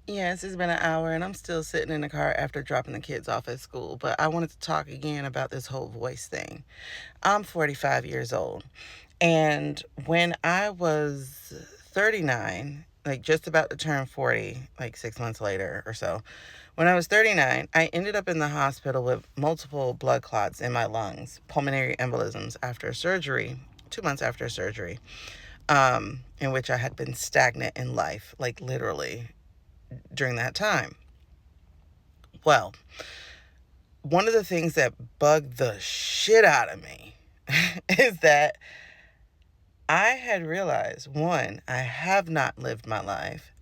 Yes, it's been an hour and I'm still sitting in the car after dropping the kids off at school. But I wanted to talk again about this whole voice thing. I'm 45 years old. And when I was 39, like just about to turn 40, like 6 months later or so, when I was 39, I ended up in the hospital with multiple blood clots in my lungs, pulmonary embolisms after surgery, 2 months after surgery, in which I had been stagnant in life, like literally during that time. Well, one of the things that bugged the shit out of me is that I had realized, one, I have not lived my life.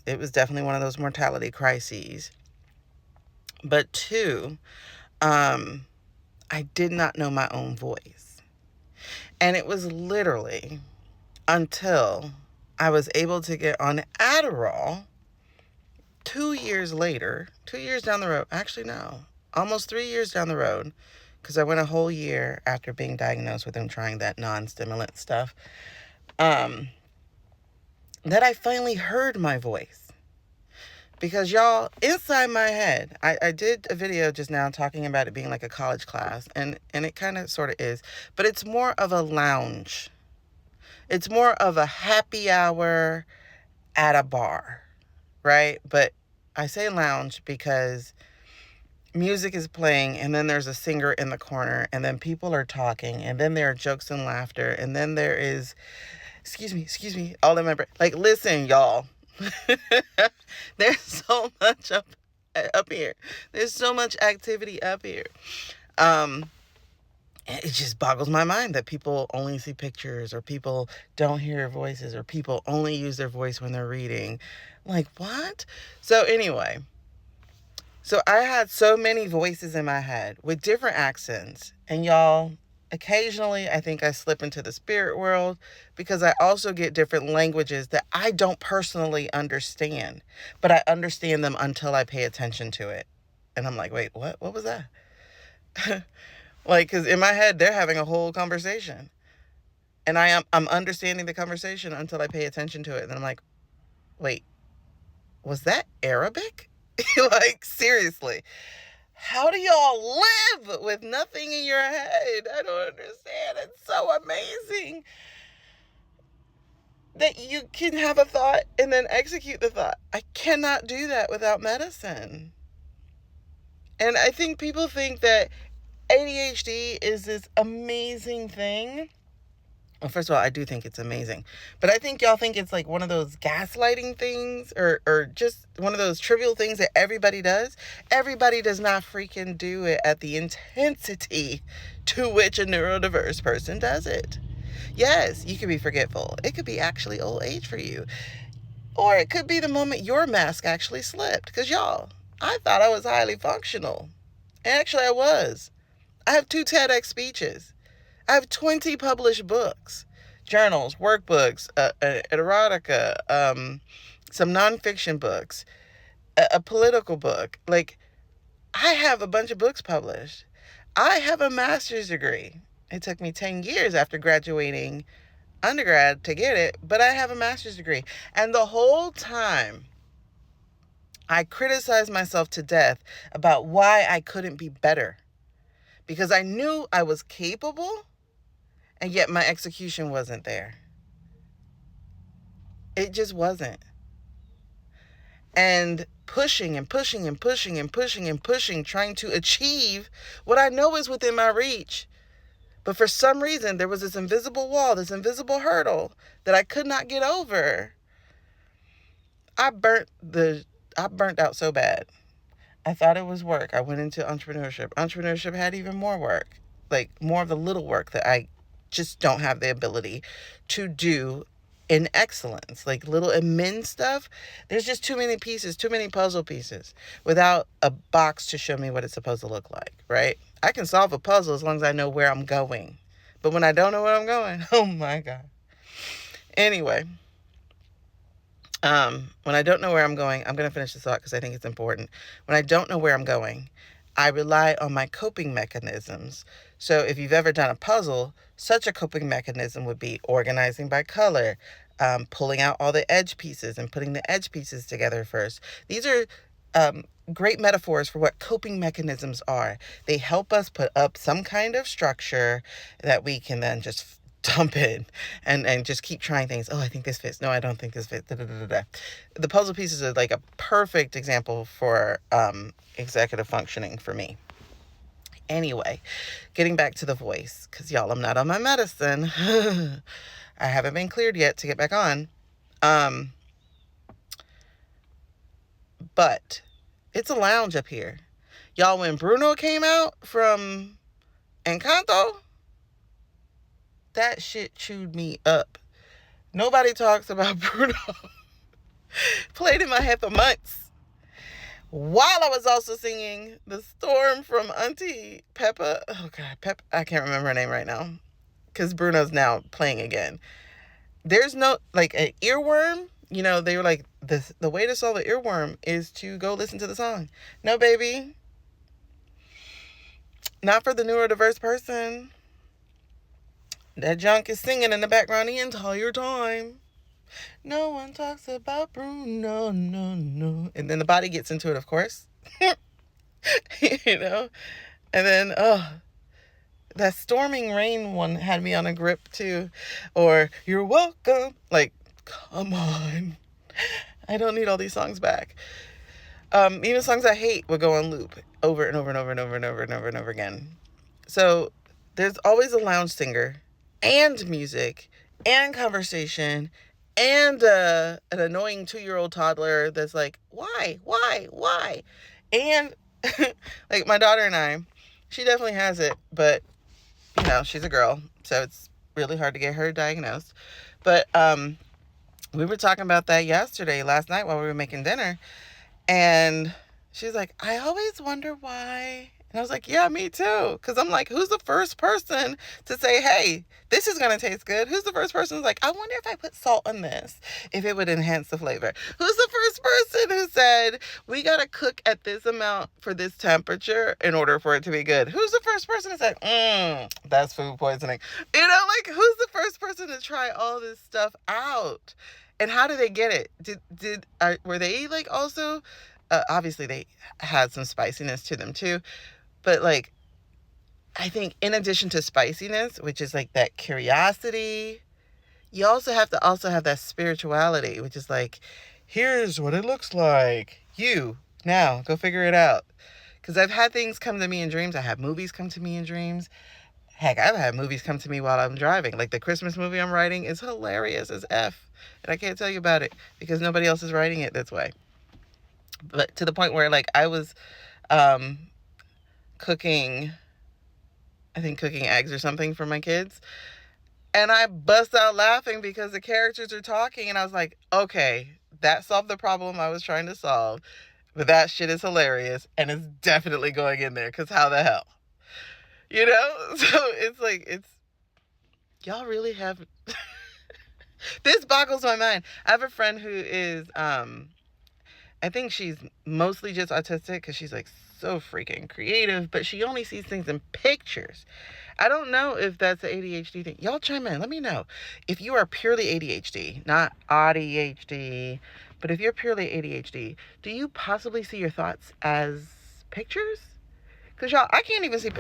It was definitely one of those mortality crises. But two, um, I did not know my own voice. And it was literally until I was able to get on Adderall 2 years later, 2 years down the road, actually, no, almost 3 years down the road, because I went a whole year after being diagnosed with him trying that non-stimulant stuff, um, that I finally heard my voice. Because y'all, inside my head, I did a video just now talking about it being like a college class, and it kind of sort of is, but it's more of a lounge. It's more of a happy hour at a bar, right? But I say lounge because music is playing, and then there's a singer in the corner, and then people are talking, and then there are jokes and laughter, and then there is, excuse me, all in my brain. Like, listen, y'all. There's so much up here. There's so much activity up here. Um, it just boggles my mind that people only see pictures, or people don't hear voices, or people only use their voice when they're reading. Like, what? So anyway, so I had so many voices in my head with different accents. And y'all, occasionally I think I slip into the spirit world because I also get different languages that I don't personally understand, but I understand them until I pay attention to it. And I'm like, wait, what? What was that? Like, because in my head, they're having a whole conversation. And I'm understanding the conversation until I pay attention to it. And then I'm like, wait, was that Arabic? Like, seriously. How do y'all live with nothing in your head? I don't understand. It's so amazing that you can have a thought and then execute the thought. I cannot do that without medicine. And I think people think that ADHD is this amazing thing. Well, first of all, I do think it's amazing. But I think y'all think it's like one of those gaslighting things, or just one of those trivial things that everybody does. Everybody does not freaking do it at the intensity to which a neurodiverse person does it. Yes, you could be forgetful. It could be actually old age for you. Or it could be the moment your mask actually slipped. Because y'all, I thought I was highly functional. And actually, I was. I have 2 TEDx speeches. I have 20 published books, journals, workbooks, erotica, some nonfiction books, a political book. Like, I have a bunch of books published. I have a master's degree. It took me 10 years after graduating undergrad to get it, but I have a master's degree. And the whole time, I criticized myself to death about why I couldn't be better. Because I knew I was capable, and yet my execution wasn't there. It just wasn't. And pushing and pushing and pushing and pushing and pushing, trying to achieve what I know is within my reach. But for some reason, there was this invisible wall, this invisible hurdle that I could not get over. I burnt out so bad. I thought it was work. I went into entrepreneurship. Entrepreneurship had even more work, like more of the little work that I just don't have the ability to do in excellence, like little admin stuff. There's just too many pieces, too many puzzle pieces without a box to show me what it's supposed to look like, right? I can solve a puzzle as long as I know where I'm going. But when I don't know where I'm going, oh my God. Anyway, when I don't know where I'm going, I'm going to finish this thought because I think it's important. When I don't know where I'm going, I rely on my coping mechanisms. So if you've ever done a puzzle, such a coping mechanism would be organizing by color, pulling out all the edge pieces and putting the edge pieces together first. These are great metaphors for what coping mechanisms are. They help us put up some kind of structure that we can then just dump in and just keep trying things. Oh, I think this fits. No, I don't think this fits. Da, da, da, da, da. The puzzle pieces are like a perfect example for executive functioning for me. Anyway, getting back to the voice, because y'all, I'm not on my medicine. I haven't been cleared yet to get back on. But it's a lounge up here. Y'all, when Bruno came out from Encanto, that shit chewed me up. Nobody talks about Bruno. Played in my head for months. While I was also singing The Storm from Auntie Peppa. Oh, God. I can't remember her name right now. Because Bruno's now playing again. There's no, like, an earworm. You know, they were like, the way to solve the earworm is to go listen to the song. No, baby. Not for the neurodiverse person. That junk is singing in the background the entire time. No one talks about Bruno, no. And then the body gets into it, of course. You know? And then, that Storming Rain one had me on a grip, too. Or, You're Welcome. Like, come on. I don't need all these songs back. Even songs I hate would go on loop over and over and over and over and over and over and over again. So there's always a lounge singer and music and conversation and an annoying 2-year-old toddler that's like, why? And like my daughter and I, she definitely has it, but you know, she's a girl, so it's really hard to get her diagnosed. But we were talking about that last night while we were making dinner. And she's like, I always wonder why. And I was like, yeah, me too. Because I'm like, who's the first person to say, hey, this is going to taste good? Who's the first person who's like, I wonder if I put salt on this, if it would enhance the flavor? Who's the first person who said, we got to cook at this amount for this temperature in order for it to be good? Who's the first person who said, that's food poisoning? You know, like, who's the first person to try all this stuff out? And how did they get it? Were they like also, obviously they had some spiciness to them too, but like, I think in addition to spiciness, which is like that curiosity, you also have to have that spirituality, which is like, here's what it looks like. Now go figure it out. Because I've had things come to me in dreams. I have movies come to me in dreams. Heck, I've had movies come to me while I'm driving. Like the Christmas movie I'm writing is hilarious as F. And I can't tell you about it because nobody else is writing it this way. But to the point where, like, I was cooking eggs or something for my kids. And I bust out laughing because the characters are talking. And I was like, okay, that solved the problem I was trying to solve. But that shit is hilarious. And it's definitely going in there because how the hell? You know? So it's like, y'all really have... This boggles my mind. I have a friend who is, I think she's mostly just autistic because she's like so freaking creative, but she only sees things in pictures. I don't know if that's an ADHD thing. Y'all chime in. Let me know. If you are purely ADHD, not ADHD, but if you're purely ADHD, do you possibly see your thoughts as pictures? Because y'all, I can't even see...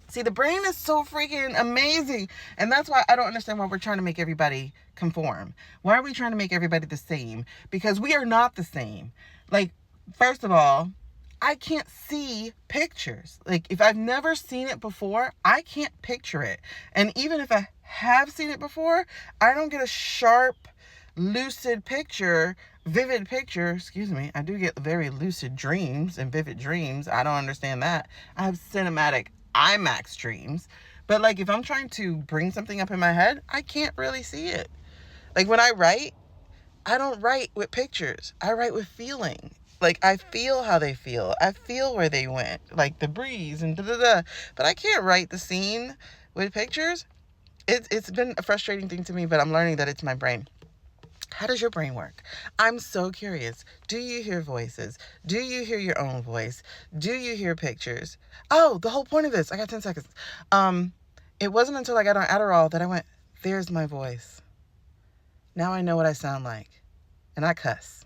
See, the brain is so freaking amazing. And that's why I don't understand why we're trying to make everybody conform. Why are we trying to make everybody the same? Because we are not the same. Like, first of all, I can't see pictures. Like, if I've never seen it before, I can't picture it. And even if I have seen it before, I don't get a sharp, lucid picture, vivid picture. Excuse me. I do get very lucid dreams and vivid dreams. I don't understand that. I have cinematic IMAX dreams. But like, if I'm trying to bring something up in my head, I can't really see it. Like when I write, I don't write with pictures. I write with feeling. Like I feel how they feel. I feel where they went. Like the breeze and da-da-da. But I can't write the scene with pictures. It's been a frustrating thing to me, but I'm learning that it's my brain. How does your brain work? I'm so curious. Do you hear voices? Do you hear your own voice? Do you hear pictures? Oh, the whole point of this, I got 10 seconds. It wasn't until I got on Adderall that I went, there's my voice. Now I know what I sound like. And I cuss.